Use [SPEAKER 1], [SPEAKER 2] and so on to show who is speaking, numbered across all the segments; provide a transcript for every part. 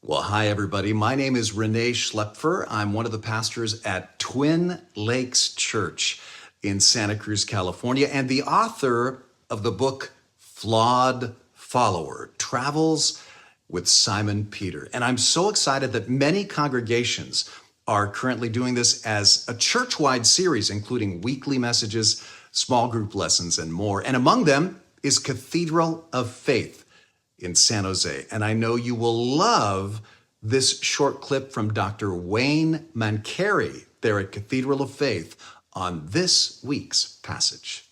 [SPEAKER 1] Well, hi, everybody. My name is Renee Schlepfer. I'm one of the pastors at Twin Lakes Church in Santa Cruz, California, and the author of the book Flawed Follower, Travels with Simon Peter. And I'm so excited that many congregations are currently doing this as a church-wide series, including weekly messages, small group lessons, and more. And among them is Cathedral of Faith in San Jose. And I know you will love this short clip from Dr. Wayne Mancari there at Cathedral of Faith on this week's passage.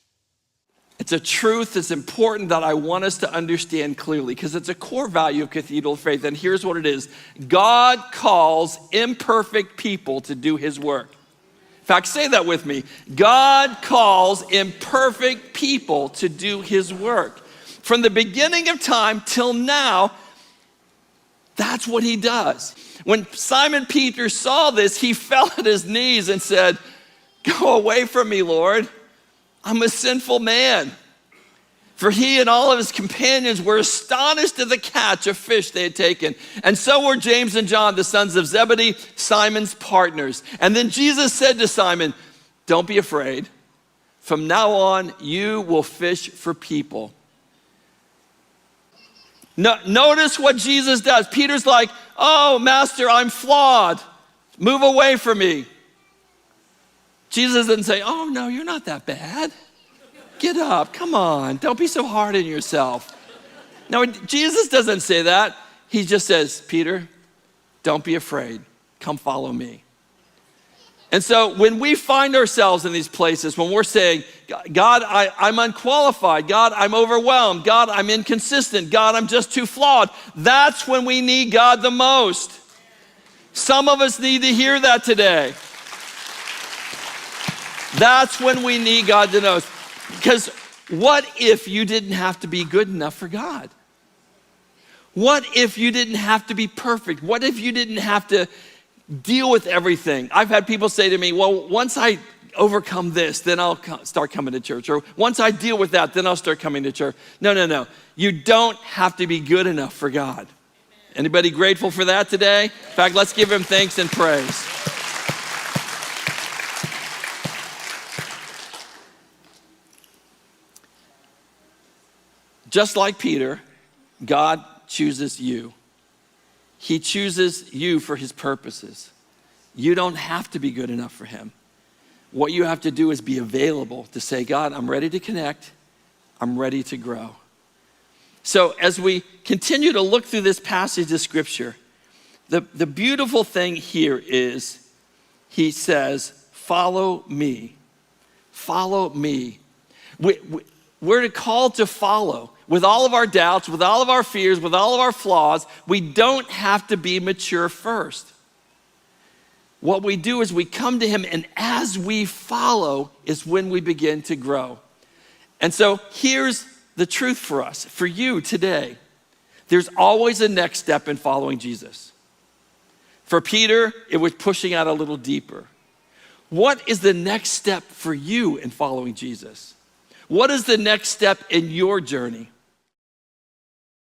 [SPEAKER 2] It's a truth that's important that I want us to understand clearly because it's a core value of Cathedral of Faith. And here's what it is. God calls imperfect people to do his work. In fact, say that with me. God calls imperfect people to do his work. From the beginning of time till now, that's what he does. When Simon Peter saw this, he fell at his knees and said, "Go away from me, Lord. I'm a sinful man." For he and all of his companions were astonished at the catch of fish they had taken. And so were James and John, the sons of Zebedee, Simon's partners. And then Jesus said to Simon, "Don't be afraid. From now on, you will fish for people." Notice what Jesus does. Peter's like, "Oh, Master, I'm flawed. Move away from me." Jesus doesn't say, "Oh, no, you're not that bad. Get up, come on. Don't be so hard on yourself." No, Jesus doesn't say that. He just says, "Peter, don't be afraid. Come follow me." And so when we find ourselves in these places, when we're saying, "God, I'm unqualified. God, I'm overwhelmed. God, I'm inconsistent. God, I'm just too flawed," that's when we need God the most. Some of us need to hear that today. That's when we need God the most. Because what if you didn't have to be good enough for God? What if you didn't have to be perfect? What if you didn't have to deal with everything? I've had people say to me, "Well, once I overcome this, then I'll start coming to church." Or once I deal with that, then I'll start coming to church. No. You don't have to be good enough for God. Anybody grateful for that today? In fact, let's give him thanks and praise. Just like Peter, God chooses you. He chooses you for his purposes. You don't have to be good enough for him. What you have to do is be available to say, "God, I'm ready to connect. I'm ready to grow." So as we continue to look through this passage of scripture, the beautiful thing here is he says, "Follow me. Follow me." We're called to follow. With all of our doubts, with all of our fears, with all of our flaws, we don't have to be mature first. What we do is we come to him, and as we follow is when we begin to grow. And so here's the truth for us, for you today. There's always a next step in following Jesus. For Peter, it was pushing out a little deeper. What is the next step for you in following Jesus? What is the next step in your journey?